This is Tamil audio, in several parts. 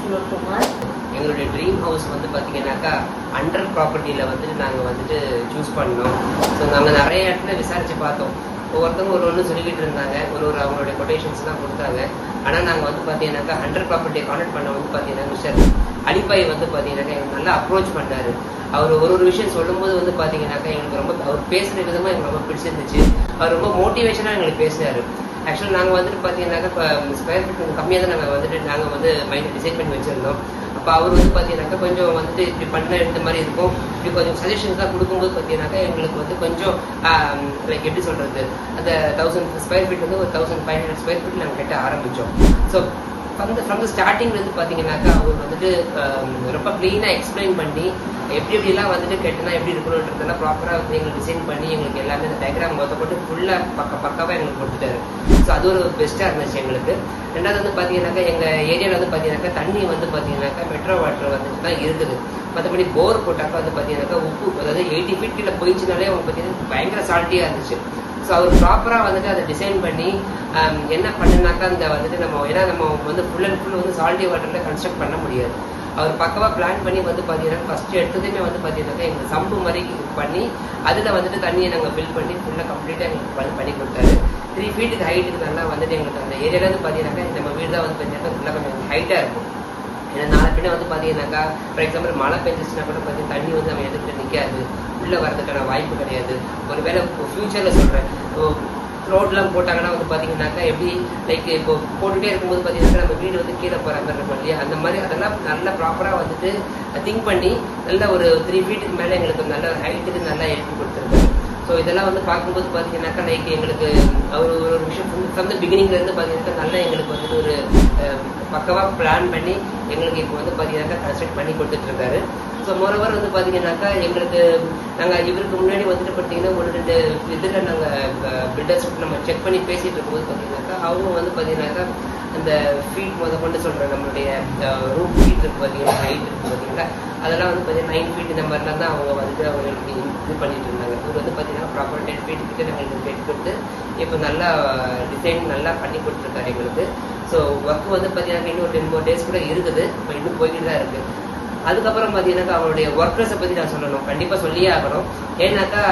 சுலோக்குமார். எங்களுடைய ட்ரீம் ஹவுஸ் வந்து பார்த்தீங்கன்னாக்கா அண்டர் ப்ராப்பர்ட்டியில் வந்துட்டு நாங்கள் வந்துட்டு சூஸ் பண்ணோம். ஸோ நாங்கள் நிறைய இடத்துல விசாரித்து பார்த்தோம். ஒவ்வொருத்தவங்க ஒன்று சொல்லிக்கிட்டு இருந்தாங்க, ஒரு அவங்களுடைய கொட்டேஷன்ஸ்லாம் கொடுத்தாங்க. ஆனால் நாங்கள் வந்து பார்த்தீங்கன்னாக்கா அண்டர் ப்ராப்பர்ட்டியை கான்டாக்ட் பண்ண வந்து பார்த்தீங்கன்னா மிஸ்டர் அலிபாய் வந்து பார்த்தீங்கன்னாக்கா எங்களுக்கு நல்லா அப்ரோச் பண்ணார். அவர் ஒரு விஷயம் சொல்லும்போது வந்து பார்த்தீங்கன்னாக்கா எங்களுக்கு ரொம்ப அவர் பேசுகிற விதமாக எங்களுக்கு ரொம்ப பிடிச்சிருந்துச்சு. அவர் ரொம்ப மோட்டிவேஷனாக எங்களுக்கு பேசினார். ஆக்சுவலாக நாங்கள் வந்துட்டு பார்த்தீங்கன்னாக்கா இப்போ ஸ்கொயர் ஃபீட் கொஞ்சம் கம்மியாக தான் நாங்கள் வந்து மைண்ட் டிசைட் பண்ணி வச்சுருந்தோம். அப்போ அவர் வந்து பார்த்தீங்கன்னாக்கா கொஞ்சம் வந்துட்டு இப்படி பண்ண இந்த மாதிரி இருக்கும், இப்படி கொஞ்சம் சஜஷன்ஸ் தான் கொடுக்கும்போது பார்த்தீங்கன்னாக்கா எங்களுக்கு வந்து கொஞ்சம் லைக் எப்படி சொல்கிறது, அந்த 1000 ஸ்கொயர் ஃபீட் வந்து ஒரு 1500 ஸ்கொயர் ஃபீட் நாங்கள் கட்ட ஆரம்பித்தோம். ஸோ ஃப்ரம் த ஸ்டார்டிங்லேருந்து பார்த்தீங்கன்னாக்கா அவர் வந்துட்டு ரொம்ப க்ளீனாக எக்ஸ்பிளைன் பண்ணி எப்படிலாம் வந்துட்டு கெட்டினா எப்படி இருக்கணுன்றதெல்லாம் ப்ராப்பராக வந்து எங்களுக்கு டிசைன் பண்ணி எங்களுக்கு எல்லாமே அந்த டயக்ராம் போட்டு ஃபுல்லாக பக்காவாக எங்களுக்கு கொடுத்துட்டாரு. ஸோ அது ஒரு பெஸ்ட்டாக இருந்துச்சு எங்களுக்கு. ரெண்டாவது வந்து பார்த்தீங்கன்னாக்கா எங்கள் ஏரியாவில் வந்து பார்த்தீங்கன்னாக்கா தண்ணி வந்து பார்த்தீங்கன்னாக்கா மெட்ரோ வாட்டர் வந்துட்டு தான் இருக்குது. மற்றபடி போர் போட்டாக்கா வந்து பார்த்தீங்கன்னாக்கா உப்பு, அதாவது 80 feet கீழே போயிடுச்சுனாலே அவங்க பார்த்தீங்கன்னா பயங்கர சால்ட்டியாக இருந்துச்சு. ஸோ அவர் ப்ராப்பராக வந்துட்டு அதை டிசைன் பண்ணி என்ன பண்ணுனாக்கா அந்த வந்துட்டு நம்ம வந்து ஃபுல் அண்ட் ஃபுல் வந்து சால்ட்டி வாட்டரில் கன்ஸ்ட்ரக்ட் பண்ண முடியாது. அவர் பக்கவாக பிளான் பண்ணி வந்து பார்த்தீங்கன்னா ஃபஸ்ட்டு எடுத்ததுமே வந்து பார்த்தீங்கன்னாக்கா எங்கள் சம்பு மாதிரி பண்ணி அதில் வந்துட்டு தண்ணியை நாங்கள் ஃபில் பண்ணி ஃபுல்லாக கம்ப்ளீட்டாக எங்களுக்கு பண்ணி கொடுத்தாரு. 3 feet ஹைட்டுக்கு நல்லா வந்துட்டு எங்களுக்கு அந்த ஏரியாவில் வந்து பார்த்தீங்கன்னாக்கா நம்ம வீடு தான் வந்து பார்த்தீங்கன்னா ஃபுல்லாக கொஞ்சம் ஹைட்டாக இருக்கும். ஏன்னா நாளை பின்ன வந்து பார்த்தீங்கன்னாக்கா ஃபார் எக்ஸாம்பிள் மழை பெஞ்சிச்சுன்னா கூட பார்த்தீங்கன்னா தண்ணி வந்து நம்ம எதிர்த்து நிற்காது, உள்ளே வரதுக்கான வாய்ப்பு கிடையாது. ஒருவேளை ஃபியூச்சரில் சொல்கிறேன் ரோட்லாம் போட்டாங்கன்னா வந்து பார்த்தீங்கன்னாக்கா எப்படி லைக் இப்போ போட்டுகிட்டே இருக்கும்போது பார்த்தீங்கன்னா நம்ம வீடு வந்து கீழே போகிற மாதிரி இருக்கும் இல்லையா, அந்த மாதிரி அதெல்லாம் நல்லா ப்ராப்பராக வந்துட்டு திங்க் பண்ணி நல்ல ஒரு 3 feet மேலே எங்களுக்கு நல்ல ஒரு ஹைட்டுக்கு நல்லா எழுப்பி கொடுத்துருக்காரு. ஸோ இதெல்லாம் வந்து பார்க்கும்போது பார்த்தீங்கன்னாக்கா லைக் எங்களுக்கு அவர் ஒரு விஷயம் ஃப்ரம் த பிகினிங்லேருந்து பார்த்தீங்கன்னாக்கா நல்லா எங்களுக்கு வந்துட்டு ஒரு பக்கவாக பிளான் பண்ணி எங்களுக்கு இப்போ வந்து பார்த்தீங்கன்னாக்கா கன்ஸ்ட்ரக்ட் பண்ணி கொடுத்துட்ருக்காரு. ஸோ மோரோவர் வந்து பார்த்தீங்கன்னாக்கா எங்களுக்கு நாங்கள் இவருக்கு முன்னாடி வந்துட்டு பார்த்தீங்கன்னா 1-2 இதில் நாங்கள் பில்டர்ஸ் நம்ம செக் பண்ணி பேசிகிட்டு இருக்கும்போது பார்த்தீங்கன்னாக்கா அவங்க வந்து பார்த்தீங்கன்னாக்கா அந்த ஃபீட் கொண்டு சொல்கிற நம்மளுடைய ரூம் ஃபீட் இருக்குது பார்த்தீங்கன்னா, ஹைட் இருக்குது பார்த்தீங்கன்னா, அதெல்லாம் வந்து பார்த்தீங்கன்னா 9 feet இந்த மாதிரிலாம் தான் அவங்க வந்துட்டு அவங்களுக்கு இது பண்ணிட்டு இருந்தாங்க. இவர் வந்து பார்த்தீங்கன்னா ப்ராப்பர் 10 feet கிட்ட நாங்கள் கேட்டு கொடுத்து இப்போ நல்லா டிசைன் நல்லா பண்ணி கொடுத்துருக்காரு எங்களுக்கு. ஸோ ஒர்க் வந்து பார்த்தீங்கன்னா இன்னும் ஒரு 10 more days கூட இருக்குது, இப்போ இன்னும் போய்கிட்டு தான் இருக்குது. அதுக்கப்புறம் பார்த்தீங்கன்னாக்கா அவருடைய ஒர்க்கர்ஸை பற்றி நான் சொல்லணும், கண்டிப்பாக சொல்லியே ஆகணும். ஏன்னாக்கா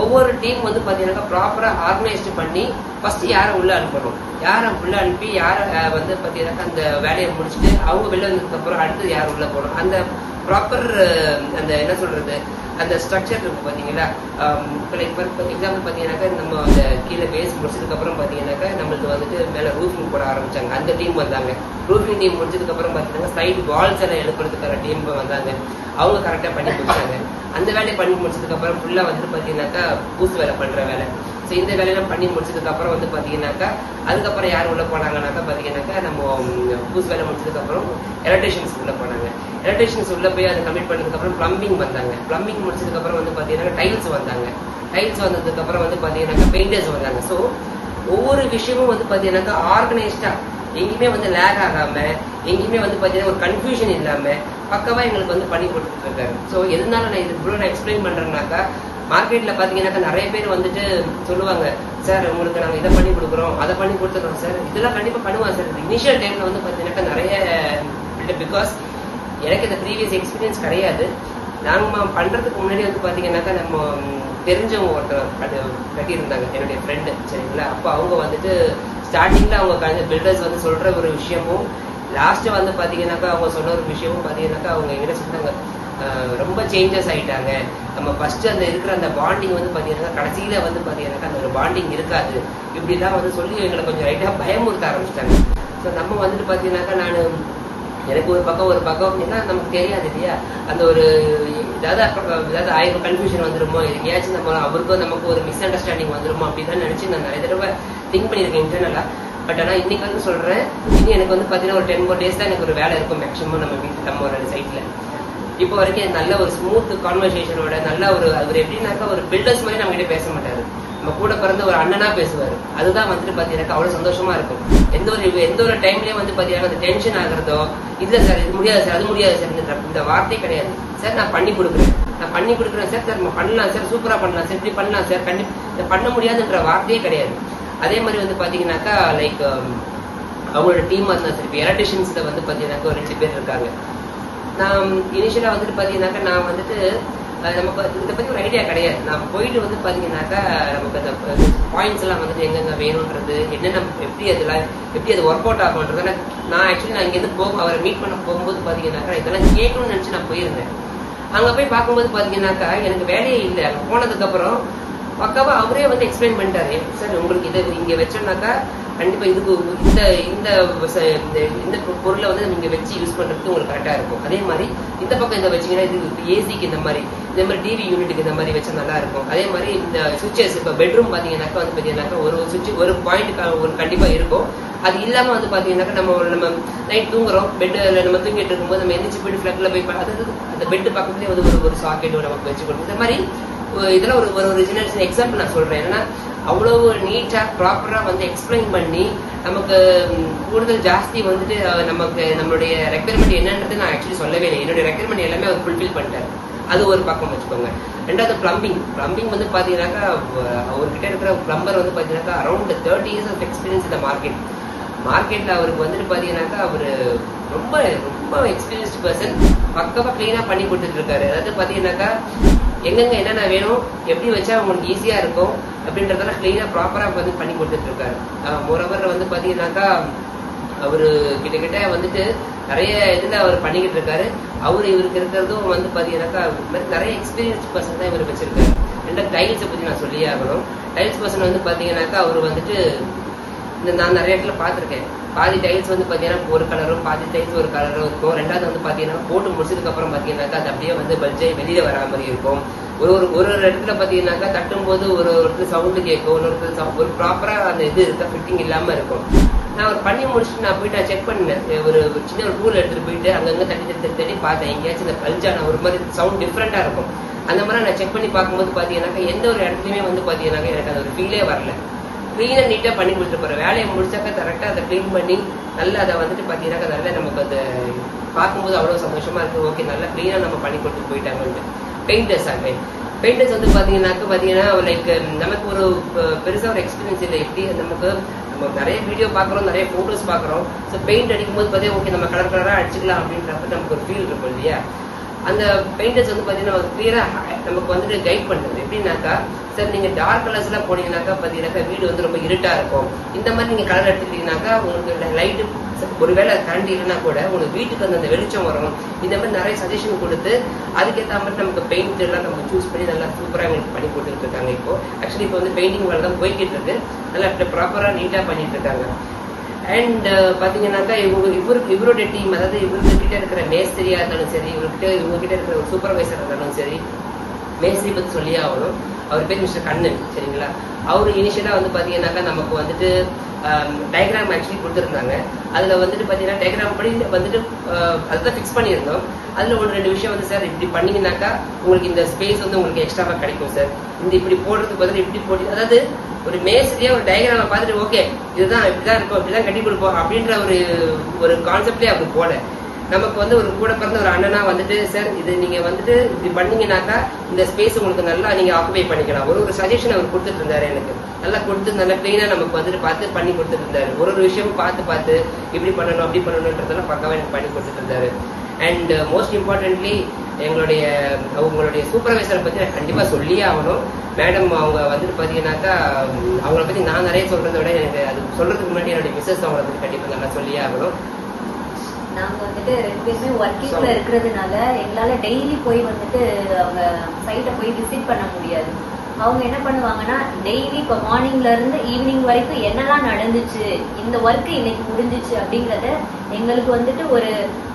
ஒவ்வொரு டீம் வந்து பார்த்தீங்கன்னாக்கா ப்ராப்பராக ஆர்கனைஸ்டு பண்ணி ஃபஸ்ட்டு யாரை உள்ளே அனுப்பணும், யாரை உள்ளே அனுப்பி யாரை வந்து பார்த்தீங்கன்னாக்கா அந்த வேலையை முடிச்சுட்டு அவங்க வெளில வந்ததுக்கப்புறம் அடுத்து யார் உள்ளே போகணும், அந்த ப்ராப்பர் அந்த என்ன சொல்கிறது அந்த ஸ்ட்ரக்சர் இருக்குது பார்த்தீங்களா. இப்போ லைக் எக்ஸாம்பிள் பார்த்தீங்கன்னாக்கா நம்ம அந்த கீழே பேஸ் முடிச்சதுக்கப்புறம் பார்த்தீங்கன்னாக்கா நம்மளுக்கு வந்துட்டு மேலே ரூஃபிங் போட ஆரம்பித்தாங்க, அந்த டீம் வந்தாங்க. ரூஃபிங் டீம் முடிச்சதுக்கப்புறம் பார்த்தீங்கன்னா சைடு வால்ஸ் எல்லாம் எழுப்புறதுக்கான டீம் வந்தாங்க, அவங்க கரெக்டாக பண்ணி கொடுத்தாங்க. அந்த வேலையை பண்ணி முடிச்சதுக்கப்புறம் ஃபுல்லாக வந்துட்டு பார்த்தீங்கன்னாக்கா பூசு வேலை பண்ணுற வேலை. ஸோ இந்த வேலையெல்லாம் பண்ணி முடிச்சதுக்கப்புறம் வந்து பார்த்தீங்கன்னாக்கா அதுக்கப்புறம் யார் உள்ளே போனாங்கன்னாக்கா பார்த்தீங்கன்னாக்கா நம்ம பூசு வேலை முடிச்சதுக்கப்புறம் எலக்ட்ரிஷியன்ஸ் உள்ளே போனாங்க. எலக்ட்ரிஷியன்ஸ் உள்ளே போய் அதை கம்ப்ளீட் பண்ணதுக்கப்புறம் ப்ளம்பிங் வந்தாங்க. ப்ளம்பிங் முடிச்சதுக்கப்புறம் வந்து பார்த்தீங்கன்னா டைல்ஸ் வந்தாங்க. டைல்ஸ் வந்ததுக்கப்புறம் வந்து பார்த்தீங்கன்னாக்கா பெயிண்டர்ஸ் வந்தாங்க. ஸோ ஒவ்வொரு விஷயமும் வந்து பார்த்தீங்கன்னாக்கா ஆர்கனைஸ்டாக எங்கேயுமே வந்து லேக் ஆகாமல் எங்கேயுமே வந்து பார்த்தீங்கன்னா ஒரு கன்ஃபியூஷன் இல்லாமல் பக்கவாக எங்களுக்கு வந்து பண்ணி கொடுத்துட்டு இருக்காரு. ஸோ எதனால நான் இது இவ்வளோ நான் எக்ஸ்பிளைன் பண்ணுறேன்னாக்கா மார்க்கெட்டில் பார்த்தீங்கன்னாக்கா நிறைய பேர் வந்துட்டு சொல்லுவாங்க, சார் உங்களுக்கு நாங்கள் இதை பண்ணி கொடுக்குறோம் அதை பண்ணி கொடுத்துருக்கோம் சார், இதெல்லாம் கண்டிப்பாக பண்ணுவாங்க சார். இனிஷியல் டைமில் வந்து பார்த்தீங்கன்னாக்கா நிறைய பிகாஸ் எனக்கு இந்த ப்ரீவியஸ் எக்ஸ்பீரியன்ஸ் கிடையாது. நாங்கள் பண்ணுறதுக்கு முன்னாடி வந்து பார்த்தீங்கன்னாக்கா நம்ம தெரிஞ்சவங்க ஒருத்தர் கட்டியிருந்தாங்க, என்னுடைய ஃப்ரெண்டு, சரிங்களா. அப்போ அவங்க வந்துட்டு ஸ்டார்டிங்கில் அவங்க பில்டர்ஸ் வந்து சொல்கிற ஒரு விஷயமும் லாஸ்ட்டு வந்து பார்த்தீங்கன்னாக்கா அவங்க சொன்ன ஒரு விஷயமும் பார்த்தீங்கன்னாக்கா அவங்க எங்கிட்ட சொன்னாங்க ரொம்ப சேஞ்சஸ் ஆகிட்டாங்க. நம்ம ஃபஸ்ட்டு அந்த இருக்கிற அந்த பாண்டிங் வந்து பார்த்தீங்கன்னா கடைசியில் வந்து பார்த்தீங்கன்னாக்கா அந்த ஒரு பாண்டிங் இருக்காது, இப்படிலாம் வந்து சொல்லி எங்களை கொஞ்சம் ரைட்டாக பயமுறுத்த ஆரம்பிச்சிட்டாங்க. ஸோ நம்ம வந்துட்டு பார்த்தீங்கன்னாக்கா எனக்கு ஒரு பக்கம் அப்படின்னா நமக்கு தெரியாது இல்லையா, அந்த ஒரு ஏதாவது 1000 கன்ஃபியூஷன் வந்துருமோ, எங்கேயாச்சும் நம்ம அவருக்கும் நமக்கு ஒரு மிஸ் அண்டர்ஸ்டாண்டிங் வந்துருமோ அப்படின்னு நினச்சி நான் நிறைய தடவை திங்க் பண்ணியிருக்கேன் இன்டர்னலாக. பட் ஆனால் இன்னைக்கு வந்து சொல்கிறேன், இன்னும் எனக்கு வந்து பார்த்தீங்கன்னா ஒரு 10 more days தான் எனக்கு ஒரு வேலை இருக்கும் மேக்ஸிமம் நம்ம வீட்டில் நம்ம ஒரு சைட்டில். இப்போ வரைக்கும் நல்ல ஒரு ஸ்மூத் கான்வர்சேஷனோட நல்ல ஒரு அவர் எப்படின்னாக்கா ஒரு பில்டர்ஸ் மாதிரி நம்ம கிட்ட பேச மாட்டாரு, நம்ம கூட பிறந்த ஒரு அண்ணனா பேசுவார். அதுதான் வந்துட்டு பார்த்தீங்கன்னா அவ்வளோ சந்தோஷமா இருக்கும். எந்த ஒரு டைம்லேயும் வந்து பார்த்தீங்கன்னா அந்த டென்ஷன் ஆகிறதோ இல்லை சார் இது முடியாது சார் அது முடியாது சார் இந்த வார்த்தை கிடையாது. சார் நான் பண்ணி கொடுக்குறேன் சார் நம்ம பண்ணலாம் சார், சூப்பராக பண்ணலாம் சார், இப்படி பண்ணலாம் சார், கண்டிப்பாக இதை பண்ண முடியாதுன்ற வார்த்தையே கிடையாது. அதே மாதிரி வந்து பார்த்தீங்கன்னாக்கா லைக் அவங்களோட டீமாக இருந்தால் சரி. இப்போ எலக்ட்ரிஷியன்ஸில் வந்து பார்த்தீங்கன்னாக்கா ஒரு 2 பேர் இருக்காங்க. நான் இனிஷியலாக வந்துட்டு பார்த்தீங்கன்னாக்கா நான் வந்துட்டு நமக்கு இதை பற்றி ஒரு ஐடியா கிடையாது. நான் போயிட்டு வந்து பார்த்தீங்கன்னாக்கா நமக்கு அந்த பாயிண்ட்ஸ் எல்லாம் வந்துட்டு எங்கெங்க வேணுன்றது, என்னென்ன எப்படி அது ஒர்க் அவுட் ஆகுன்றது. நான் ஆக்சுவலி நான் இங்கேருந்து அவரை மீட் பண்ண போகும்போது பார்த்தீங்கன்னாக்கா இதெல்லாம் கேட்கணும்னு நினச்சி நான் போயிருந்தேன். அங்கே போய் பார்க்கும்போது பார்த்தீங்கன்னாக்கா எனக்கு வேலையே இல்லை. அங்கே போனதுக்கப்புறம் பக்காவாக அவரே வந்து எக்ஸ்பிளைன் பண்ணிட்டாரு. சார் உங்களுக்கு இதை இங்கே வச்சோம்னாக்கா கண்டிப்பாக இதுக்கு இந்த பொருளை வந்து நீங்கள் வச்சு யூஸ் பண்ணுறதுக்கு உங்களுக்கு கரெக்டாக இருக்கும். அதே மாதிரி இந்த பக்கம் இதை வச்சிங்கன்னா இது ஏசிக்கு இந்த மாதிரி டிவி யூனிட்டுக்கு இந்த மாதிரி வச்சா நல்லா இருக்கும். அதே மாதிரி இந்த சுவிட்சஸ் இப்போ பெட்ரூம் பார்த்தீங்கன்னாக்கா வந்து பார்த்தீங்கன்னாக்கா ஒரு சுவிட்ச் ஒரு பாயிண்ட் ஒரு கண்டிப்பாக இருக்கும். அது இல்லாமல் வந்து பார்த்தீங்கன்னாக்கா நம்ம நைட் தூங்குறோம், பெட்டில் நம்ம தூங்கிட்டு இருக்கும்போது நம்ம எந்திரிச்சு போயிட்டு ஃப்ளட்டில் போய் அதாவது அந்த பெட்டு பக்கத்துலேயே வந்து ஒரு சாக்கெட் நமக்கு வச்சு கொடுக்கும். இந்த மாதிரி இதெல்லாம் ஒரு சின்ன எக்ஸாம்பிள் நான் சொல்கிறேன். ஏன்னா அவ்வளோ நீட்டாக ப்ராப்பராக வந்து எக்ஸ்பிளைன் பண்ணி நமக்கு கூடுதல் ஜாஸ்தி வந்துட்டு நம்மளுடைய ரெக்யர்மெண்ட் என்னன்றது நான் ஆக்சுவலி சொல்லவே இல்லை. என்னுடைய ரெக்யர்மெண்ட் எல்லாமே அவர் ஃபுல்ஃபில் பண்ணிட்டார். அது ஒரு பக்கம் வச்சுக்கோங்க. ரெண்டாவது பிளம்பிங் வந்து பார்த்தீங்கன்னாக்கா அவர்கிட்ட இருக்கிற பிளம்பர் வந்து பார்த்தீங்கன்னாக்கா அரௌண்ட் 30 years ஆஃப் எக்ஸ்பீரியன்ஸ் இந்த மார்க்கெட்டில் அவருக்கு வந்துட்டு பார்த்தீங்கன்னாக்கா அவர் ரொம்ப ரொம்ப எக்ஸ்பீரியன்ஸ்டு பர்சன். பக்கமாக க்ளீனாக பண்ணி கொடுத்துட்ருக்காரு. அதாவது பார்த்தீங்கன்னாக்கா எங்கெங்க என்னென்ன வேணும், எப்படி வச்சா உங்களுக்கு ஈஸியாக இருக்கும் அப்படின்றதெல்லாம் க்ளீனாக ப்ராப்பராக வந்து பண்ணி கொடுத்துட்ருக்காரு. மோரோவர் வந்து பார்த்தீங்கன்னாக்கா அவர் கிட்டக்கிட்ட வந்துட்டு நிறைய இதில் அவர் பண்ணிக்கிட்டு இருக்காரு. இவருக்கு இருக்கிறதும் வந்து பார்த்தீங்கன்னாக்கா நிறைய எக்ஸ்பீரியன்ஸ் பர்சன் தான் இவர் வச்சிருக்காரு. ரெண்டாவது டைல்ஸை பற்றி நான் சொல்லியே ஆகணும். டைல்ஸ் பர்சன் வந்து பார்த்தீங்கன்னாக்கா அவர் வந்துட்டு நான் நிறைய இடத்துல பார்த்துருக்கேன். பாதி டைல்ஸ் வந்து பார்த்தீங்கன்னா ஒரு கலரும், பாதி டைல்ஸ் ஒரு கலரும் இருக்கும். ரெண்டாவது வந்து பார்த்தீங்கன்னா போட்டு முடிச்சதுக்கப்புறம் பார்த்தீங்கன்னாக்கா அது அப்படியே வந்து பல்ஜை வெளியில் வரா மாதிரி இருக்கும். ஒரு இடத்துல பார்த்தீங்கன்னாக்கா தட்டும்போது ஒரு இடத்துல சவுண்டு கேட்கும், ஒரு ப்ராப்பராக அந்த இது இருக்கா ஃபிட்டிங் இல்லாமல் இருக்கும். நான் ஒரு பண்ணி முடிச்சுட்டு நான் போயிட்டு செக் பண்ணேன். ஒரு சின்ன ஒரு டூல் எடுத்துகிட்டு போயிட்டு அங்கங்கே தட்டி பார்த்தேன். எங்கேயாச்சும் இந்த பல்ஜான ஒரு மாதிரி சவுண்ட் டிஃப்ரெண்ட்டாக இருக்கும். அந்த மாதிரி நான் செக் பண்ணி பார்க்கும்போது பார்த்தீங்கன்னாக்கா எந்த ஒரு இடத்துலையுமே வந்து பார்த்தீங்கன்னாக்கா எனக்கு அந்த ஒரு ஃபீலே வரல. க்ளீனாக நீட்டாக பண்ணி கொடுத்துட்டு போகிறேன். வேலையை முடிச்சாக்கா கரெக்டாக அதை க்ளீன் பண்ணி நல்லா அதை வந்துட்டு பார்த்தீங்கன்னாக்கா நல்லா நமக்கு அதை பார்க்கும்போது அவ்வளோ சந்தோஷமாக இருக்குது. ஓகே, நல்லா க்ளீனாக நம்ம பண்ணி கொடுத்துட்டு போயிட்டாங்கன்ட்டு. பெயிண்டர்ஸ் வந்து பார்த்தீங்கன்னா லைக் நமக்கு ஒரு பெருசாக ஒரு எக்ஸ்பீரியன்ஸ் இல்லை. எப்படி நம்ம நிறைய வீடியோ பார்க்குறோம், நிறைய ஃபோட்டோஸ் பார்க்குறோம். ஸோ பெயிண்ட் அடிக்கும்போது பார்த்தீங்கன்னா ஓகே நம்ம கலராக அடிச்சுக்கலாம் அப்படின்றப்ப நமக்கு ஒரு ஃபீல் இருக்கும் இல்லையா. அந்த பெயிண்டர்ஸ் வந்து பார்த்தீங்கன்னா கிளியராக நமக்கு வந்துட்டு கைட் பண்ணுறது. எப்படின்னாக்கா சார் நீங்கள் டார்க் கலர்ஸ்லாம் போனீங்கன்னாக்கா பார்த்தீங்கன்னாக்கா வீடு வந்து ரொம்ப இருட்டாக இருக்கும். இந்த மாதிரி நீங்கள் கலர் எடுத்துக்கிட்டீங்கன்னாக்கா உங்களுக்கு லைட்டு ஒருவேளை கரண்ட் இல்லைன்னா கூட உங்களுக்கு வீட்டுக்கு வந்து அந்த வெளிச்சம் வரும். இந்த மாதிரி நிறைய சஜஷன் கொடுத்து அதுக்கேற்ற மாதிரி நமக்கு பெயிண்ட் எல்லாம் நம்ம சூஸ் பண்ணி நல்லா சூப்பராக எங்களுக்கு பண்ணி கொடுத்துட்டு இருக்காங்க. ஆக்சுவலி இப்போ வந்து பெயிண்டிங் வேலை தான் போய்கிட்டு இருக்கு. நல்லா ப்ராப்பராக நீட்டாக பண்ணிட்டு இருக்காங்க. அண்ட் பார்த்தீங்கன்னாக்கா இவருடைய டீம், அதாவது இவர்கிட்ட இருக்கிற மேஸ்திரியாக இருந்தாலும் சரி, இவங்ககிட்ட இருக்கிற ஒரு சூப்பர்வைசர் இருந்தாலும் சரி, மேஸ்திரி பற்றி சொல்லியே ஆகணும். அவர் பேர் மிஸ்டர் கண்ணன், சரிங்களா. அவர் இனிஷியலாக வந்து பார்த்தீங்கன்னாக்கா நமக்கு வந்துட்டு டயக்ராம் ஆக்சுவலி கொடுத்துருந்தாங்க. அதில் வந்துட்டு பார்த்தீங்கன்னா டயக்ராம் படி வந்துட்டு அதுதான் ஃபிக்ஸ் பண்ணியிருந்தோம். அதில் 1-2 விஷயம் வந்து சார் இப்படி பண்ணிங்கனாக்கா உங்களுக்கு இந்த ஸ்பேஸ் வந்து உங்களுக்கு எக்ஸ்ட்ராவாக கிடைக்கும் சார், இந்த இப்படி போடுறதுக்கு பதில் இப்படி போட்டு, அதாவது ஒரு மேஸ்திரியாக ஒரு டயக்ராமை பார்த்துட்டு ஓகே இதுதான் இப்படிதான் இருக்கும், இப்படிதான் கட்டி கொடுப்போம் அப்படின்ற ஒரு கான்செப்ட்லேயே அப்படி போல நமக்கு வந்து ஒரு கூட பிறந்த ஒரு அண்ணனா வந்துட்டு சார் இது நீங்கள் வந்துட்டு இப்படி பண்ணீங்கன்னாக்கா இந்த ஸ்பேஸ் உங்களுக்கு நல்லா நீங்கள் ஆக்குபை பண்ணிக்கலாம். ஒரு சஜஷன் அவர் கொடுத்துட்டு இருந்தாரு. எனக்கு நல்லா கொடுத்து நல்லா க்ளீனாக நமக்கு வந்துட்டு பார்த்து பண்ணி கொடுத்துட்டு இருந்தாரு. ஒரு விஷயமும் பார்த்து இப்படி பண்ணணும் அப்படி பண்ணணுன்றதெல்லாம் பக்காவாக எனக்கு பண்ணி கொடுத்துட்டு இருந்தாரு. அண்ட் மோஸ்ட் இம்பார்ட்டன்ட்லி அவங்களுடைய சூப்பர்வைசரை பற்றி நான் கண்டிப்பாக சொல்லியே ஆகணும். மேடம் அவங்க வந்துட்டு பார்த்தீங்கன்னாக்கா அவங்கள பற்றி நான் நிறைய சொல்கிறத விட எனக்கு அது சொல்கிறதுக்கு முன்னாடி என்னுடைய மிஸ்ஸஸ் அவங்கள பற்றி கண்டிப்பாக நல்லா சொல்லியே ஆகணும். நாங்க வந்துட்டு 2 பேருமே ஒர்க்கிங்ல இருக்கிறதுனால எங்களால டெய்லி போய் வந்துட்டு அவங்க சைட்டை போய் விசிட் பண்ண முடியாது. அவங்க என்ன பண்ணுவாங்கன்னா டெய்லி இப்போ மார்னிங்ல இருந்து ஈவினிங் வரைக்கும் என்னெல்லாம் நடந்துச்சு, இந்த ஒர்க்கு இன்னைக்கு முடிஞ்சிச்சு அப்படிங்கறத எங்களுக்கு வந்துட்டு ஒரு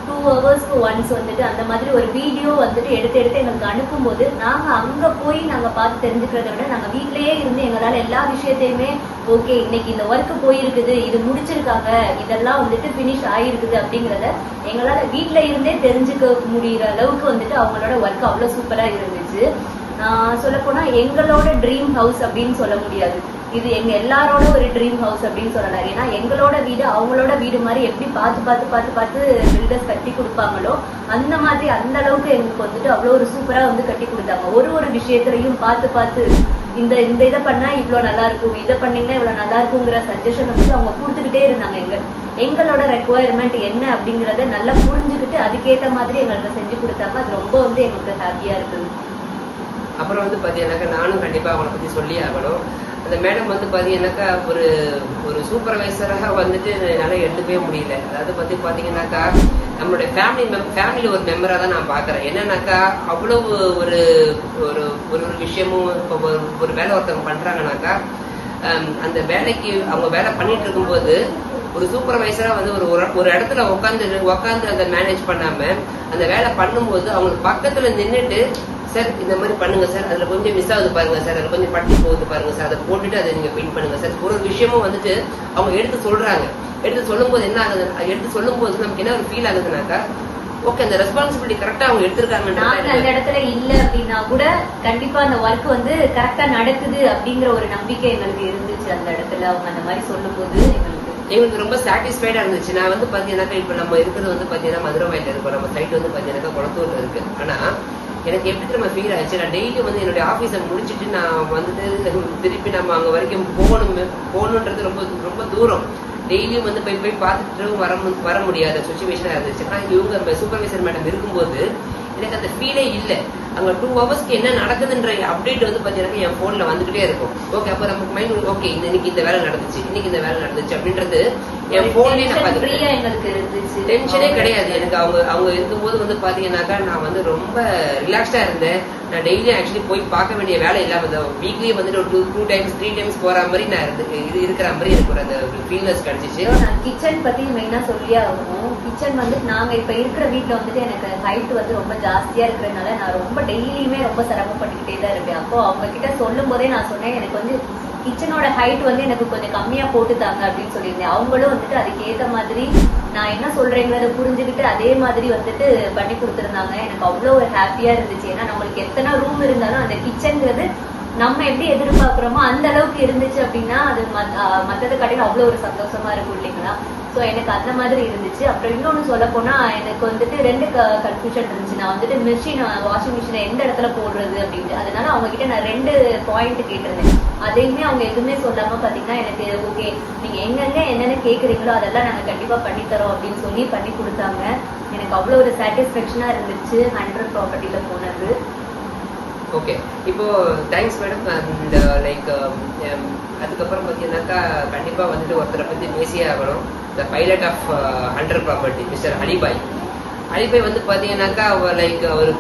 2 hours ஒன்ஸ் வந்துட்டு அந்த மாதிரி ஒரு வீடியோ வந்துட்டு எடுத்து எங்களுக்கு அனுப்பும்போது நாங்க அங்க போய் நாங்க பார்த்து தெரிஞ்சுக்கிறத விட நாங்க வீட்லயே இருந்து எங்களால எல்லா விஷயத்தையுமே ஓகே இன்னைக்கு இந்த ஒர்க்கு போயிருக்குது, இது முடிச்சிருக்காங்க, இதெல்லாம் வந்துட்டு பினிஷ் ஆயிருக்குது அப்படிங்கறத எங்களால வீட்ல இருந்தே தெரிஞ்சுக்க முடியற அளவுக்கு வந்துட்டு அவங்களோட ஒர்க் அவ்வளவு சூப்பரா இருந்துச்சு. சொல்ல போனா எங்களோட ட்ரீம் ஹவுஸ் அப்படின்னு சொல்ல முடியாது, இது எங்க எல்லாரோட ஒரு ட்ரீம் ஹவுஸ் அப்படின்னு சொல்லலாம். ஏன்னா எங்களோட வீடு அவங்களோட வீடு மாதிரி எப்படி பார்த்து பில்டர்ஸ் கட்டி கொடுப்பாங்களோ அந்த மாதிரி அந்த அளவுக்கு எங்களுக்கு வந்துட்டு அவ்வளோ ஒரு சூப்பரா வந்து கட்டி கொடுத்தாங்க. ஒரு விஷயத்திலையும் பார்த்து இந்த இந்த இதை பண்ணா இவ்வளவு நல்லா இருக்கும், இதை பண்ணீங்கன்னா இவ்வளவு நல்லா இருக்குங்கிற சஜஷன் வந்து அவங்க கொடுத்துக்கிட்டே இருந்தாங்க. எங்களோட ரெக்குவயர்மெண்ட் என்ன அப்படிங்கறத நல்லா புரிஞ்சுக்கிட்டு அதுக்கேற்ற மாதிரி எங்களுக்கு செஞ்சு கொடுத்தாங்க. அது ரொம்ப வந்து எங்களுக்கு ஹாப்பியா இருக்குது. அப்புறம் வந்து பாத்தீங்கன்னாக்கா நானும் கண்டிப்பா அவங்களை பத்தி சொல்லி ஆகணும். அந்த மேடம் வந்து பாத்தீங்கன்னாக்கா ஒரு ஒரு சூப்பர்வைசராக வந்துட்டு என்னால எடுத்துக்கவே முடியல. அதாவது பாத்தீங்கன்னாக்கா நம்மளுடைய ஃபேமிலி ஒரு மெம்பரா தான் நான் பாக்குறேன். என்னன்னாக்கா அவ்வளவு ஒரு ஒரு ஒரு விஷயமும் இப்போ ஒரு வேலை ஒருத்தவங்க பண்றாங்கனாக்கா அந்த வேலைக்கு அவங்க வேலை பண்ணிட்டு இருக்கும்போது ஒரு சூப்பர்வைசரா வந்து ஒரு இடத்துல உட்காந்து அதை மேனேஜ் பண்ணாம அந்த வேலை பண்ணும்போது அவங்களுக்கு பக்கத்துல நின்றுட்டு சார் இந்த மாதிரி பண்ணுங்க சார், அதுல கொஞ்சம் மிஸ் ஆகுது பாருங்க சார், அதுல கொஞ்சம் பட்டி போகுது பாருங்க சார், அதை போட்டுட்டு அதை நீங்க பெயிண்ட் பண்ணுங்க சார். ஒரு விஷயமும் வந்துட்டு அவங்க எடுத்து சொல்றாங்க. எடுத்து சொல்லும் போது என்ன ஆகுது, எடுத்து சொல்லும் போது நமக்கு என்ன ஒரு ஃபீல் ஆகுதுனாக்கா ஓகே அந்த ரெஸ்பான்சிபிலிட்டி கரெக்டா அவங்க எடுத்திருக்காங்க. அந்த இடத்துல இல்ல அப்படின்னா கூட கண்டிப்பா அந்த ஒர்க் வந்து கரெக்டா நடக்குது அப்படிங்கிற ஒரு நம்பிக்கை எங்களுக்கு இருந்துச்சு. அந்த இடத்துல அவங்க அந்த மாதிரி சொல்லும் போது எங்களுக்கு ரொம்ப சாட்டிஸ்ஃபைடா இருந்துச்சு. நான் வந்து பாத்தீங்கன்னாக்கா இப்ப நம்ம இருக்கிறது வந்து பாத்தீங்கன்னா மதுரவாயில இருக்கும், நம்ம சைட் வந்து பாத்தீங்கன்னாக்கா குளத்தூர்ல இருக்கு. ஆனா எனக்கு எப்படி நம்ம ஃபீல் ஆயிடுச்சு, நான் டெய்லி வந்து என்னுடைய ஆஃபீஸை முடிச்சுட்டு நான் வந்துட்டு திருப்பி நம்ம அங்க வரைக்கும் போகணுன்றது ரொம்ப ரொம்ப தூரம். டெய்லியும் வந்து போய் பார்த்துட்டு வர முடியாத சுச்சுவேஷனா இருந்துச்சு. ஆனா இவங்க சூப்பர்வைசர் மேடம் இருக்கும்போது எனக்கு அந்த ஃபீலே இல்லை. அங்க 2 ஹவர்ஸ்க்கு என்ன நடக்குதுன்ற அப்டேட் வந்து பாத்தீங்கன்னா என் போன்ல வந்துகிட்டே இருக்கும். ஓகே அப்ப நமக்கு மைண்ட் ஓகே இன்னைக்கு இந்த வேலை நடந்துச்சு, இன்னைக்கு இந்த வேலை நடந்துச்சு அப்படின்றது என் போன்லயே நான் பாத்துக்கிட்டேன். டென்ஷனே கிடையாது எனக்கு. அவங்க இருக்கும்போது வந்து பாத்தீங்கன்னாக்கா நான் வந்து ரொம்ப ரிலாக்ஸ்டா இருந்தேன். நான் டெய்லி ஆக்சுவலி போய் பார்க்க வேண்டிய வேலை இல்லாம வீக்லி வந்துட்டு ஒரு 2 டைம்ஸ் 3 டைம்ஸ் போற மாதிரி நான் இருக்கிற மாதிரி எனக்கு அந்த ஃபீல்னஸ் கிடைச்சிச்சு. நான் கிச்சன் பத்தி மெயினா சொல்லியே ஆகணும். கிச்சன் வந்து நாங்க இப்ப இருக்கிற வீட்டுல வந்துட்டு எனக்கு ஹைட் வந்து ரொம்ப ஜாஸ்தியா இருக்கிறதுனால நான் ரொம்ப டெய்லியுமே ரொம்ப சிரமப்பட்டுக்கிட்டே தான் இருப்பேன். அப்போ அவங்க கிட்ட சொல்லும் போதே நான் சொன்னேன் எனக்கு வந்து கிச்சனோட ஹைட் வந்து எனக்கு கொஞ்சம் கம்மியா போட்டுத்தாங்க அப்படின்னு சொல்லியிருந்தேன். அவங்களும் வந்துட்டு அதுக்கு ஏத்த மாதிரி நான் என்ன சொல்றேங்கிறத புரிஞ்சுக்கிட்டு அதே மாதிரி வந்துட்டு பண்ணி கொடுத்துருந்தாங்க. எனக்கு அவ்வளோ ஒரு ஹாப்பியா இருந்துச்சு. ஏன்னா நம்மளுக்கு எத்தனை ரூம் இருந்தாலும் அந்த கிச்சன்ங்கிறது நம்ம எப்படி எதிர்பார்க்கிறோமோ அந்த அளவுக்கு இருந்துச்சு அப்படின்னா அது மத்ததை காட்டிலும் அவ்வளவு ஒரு சந்தோஷமா இருக்கும் இல்லைங்களா. ஸோ எனக்கு அந்த மாதிரி இருந்துச்சு. அப்புறம் இன்னொன்னு சொல்ல போனா எனக்கு வந்துட்டு 2 கன்ஃபியூஷன் இருந்துச்சு. நான் வந்துட்டு வாஷிங் மிஷினை எந்த இடத்துல போடுறது அப்படின்ட்டு. அதனால அவங்க கிட்ட நான் 2 பாயிண்ட் கேட்டிருந்தேன். அதையுமே அவங்க எதுவுமே சொல்லாம பாத்தீங்கன்னா எனக்கு ஓகே நீங்க எங்கெங்க என்னென்ன கேக்குறீங்களோ அதெல்லாம் நாங்க கண்டிப்பா பண்ணித்தரோம் அப்படின்னு சொல்லி பண்ணி கொடுத்தாங்க. எனக்கு அவ்வளவு ஒரு சாட்டிஸ்பேக்ஷனா இருந்துச்சு 100 ப்ராப்பர்ட்டில போனது. ஓகே இப்போ தேங்க்ஸ் மேடம். அண்ட் லைக் அதுக்கப்புறம் பார்த்தீங்கன்னாக்கா கண்டிப்பா வந்துட்டு ஒருத்தரை பத்தி பேசியே ஆகணும். The pilot of 100 property mister Alibhai வந்து பாத்தீங்கன்னாக்கா லைக் அவர்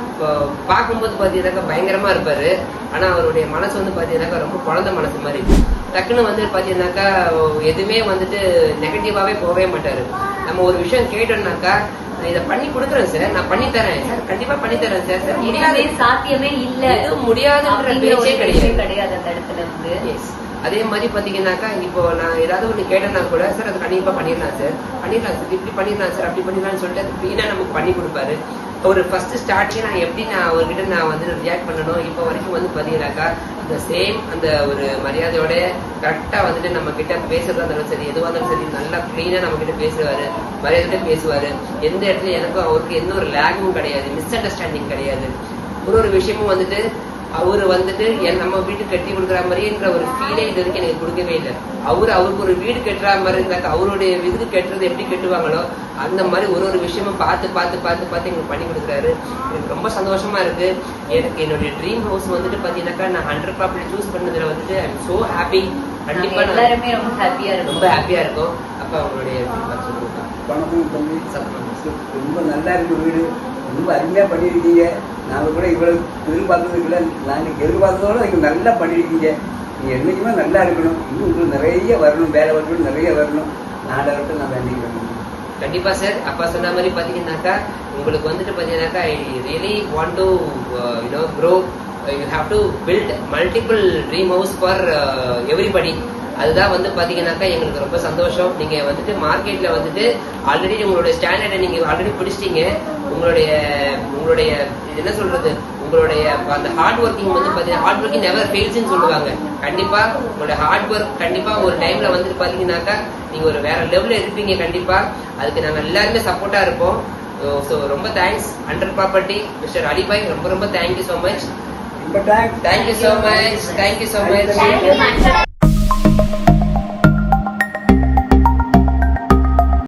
பார்க்கும்போது பாத்தீங்கன்னாக்கா பயங்கரமா இருப்பாரு. ஆனா அவருடைய மனசு வந்து பாத்தீங்கன்னாக்கா ரொம்ப குழந்தை மனசு மாதிரி. டக்குன்னு வந்து பாத்தீங்கன்னாக்கா எதுவுமே வந்துட்டு நெகட்டிவாவே போகவே மாட்டாரு. நம்ம ஒரு விஷயம் கேட்டோம்னாக்கா இதை பண்ணி கொடுக்குறேன் சார், நான் பண்ணி தரேன் சார், கண்டிப்பா பண்ணி தரேன் சார், சார் முடியாத சாத்தியமே இல்ல, எதுவும் முடியாதுன்ற பேச்சே கிடையாது அந்த இடத்துல இருந்து. அதே மாதிரி பாத்தீங்கன்னாக்கா இப்போ நான் ஏதாவது ஒண்ணு கேட்டேன்னா கூட சார் அது கண்டிப்பா பண்ணிடலாம் சார், பண்ணிடலாம் சார், இப்படி பண்ணிடலாம் சார், அப்படி பண்ணிடலாம்னு சொல்லிட்டு கிளீனா நமக்கு பண்ணி கொடுப்பாரு. ஒரு ஃபர்ஸ்ட் ஸ்டார்டிங் நான் எப்படி நான் அவர்கிட்ட நான் வந்து ரியாக்ட் பண்ணணும் இப்போ வரைக்கும் வந்து பாத்தீங்கன்னாக்கா இந்த சேம் அந்த ஒரு மரியாதையோட கரெக்டா வந்துட்டு நம்ம கிட்ட பேசுறதா இருந்தாலும் சரி, எதுவாக இருந்தாலும் சரி, நல்லா கிளீனா நம்ம கிட்ட பேசுவாரு, மரியாதையோட பேசுவாரு. எந்த இடத்துல எனக்கும் அவருக்கு எந்த ஒரு லேகும் கிடையாது, மிஸ் அண்டர்ஸ்டாண்டிங் கிடையாது. ஒரு விஷயமும் வந்துட்டு அவரு வந்துட்டு நம்ம வீடு கட்டி கொடுக்குற மாதிரின்ற ஒரு ஃபீலே இது வரைக்கும் எனக்கு கொடுக்கவே இல்லை. அவருக்கு ஒரு வீடு கட்டுற மாதிரி இருந்தாக்க அவருடைய வீடு கட்டுறது எப்படி கட்டுவாங்களோ அந்த மாதிரி ஒரு விஷயமும் பார்த்து பார்த்து பார்த்து பார்த்து எங்களுக்கு பண்ணி கொடுக்குறாரு. எனக்கு ரொம்ப சந்தோஷமா இருக்கு. எனக்கு என்னுடைய ட்ரீம் ஹவுஸ் வந்துட்டு பாத்தீங்கன்னாக்கா நான் 100 ப்ராப்பர்ட்டி சூஸ் பண்ணதுல வந்துட்டு ஐ எம் சோ ஹாப்பி. கண்டிப்பா எல்லாருமே ரொம்ப ஹாப்பியா இருக்கும். அப்ப அவங்களுடைய ரொம்ப நல்லா இருக்கு வீடு, ரொம்ப அருமையா பண்ணிருக்கீங்க. நாங்க கூட இவ்வளவு எதிர்பார்த்ததுக்குள்ள நாங்க எதிர்பார்த்ததோட நீங்க நல்லா பண்ணிருக்கீங்க. நீங்க என்னைக்குமே நல்லா இருக்கணும், இன்னும் உங்களுக்கு நிறைய வரணும், வேலை வரணும், நிறைய வரணும். நாடகத்தை நான் வேண்டிக்கிறேன். கண்டிப்பா சார். அப்பா சொன்ன மாதிரி பாத்தீங்கன்னாக்கா உங்களுக்கு வந்துட்டு பாத்தீங்கன்னாக்கா I really want to grow. You have to build multiple dream house for everybody. அதுதான் வந்து பாத்தீங்கன்னாக்கா எங்களுக்கு ரொம்ப சந்தோஷம். நீங்க வந்துட்டு மார்க்கெட்ல வந்துட்டு ஆல்ரெடி உங்களுடைய ஸ்டாண்டர்டை நீங்க ஆல்ரெடி பிடிச்சிட்டீங்க. உங்களுடைய என்ன சொல்றது, உங்களுடைய அந்த ஹார்ட் ஒர்க்கிங் வந்து பாத்தீங்கன்னா ஹார்ட் ஒர்க்கிங் நெவர் ஃபெயில்ஸ்ன்னு சொல்லுவாங்க. கண்டிப்பா உங்களுடைய ஹார்ட் ஒர்க் கண்டிப்பா ஒரு டைம்ல வந்துட்டு பாத்தீங்கன்னாக்கா நீங்க ஒரு வேற லெவல்ல இருப்பீங்க. கண்டிப்பா அதுக்கு நாங்க எல்லாருமே சப்போர்ட்டா இருப்போம். ஸோ ரொம்ப தேங்க்ஸ் 100 ப்ராப்பர்ட்டி மிஸ்டர் அலிபாய், ரொம்ப ரொம்ப தேங்க்யூ ஸோ மச். ரொம்ப thanks. Thank you so much. Thank you so much. Thank you, Mantra.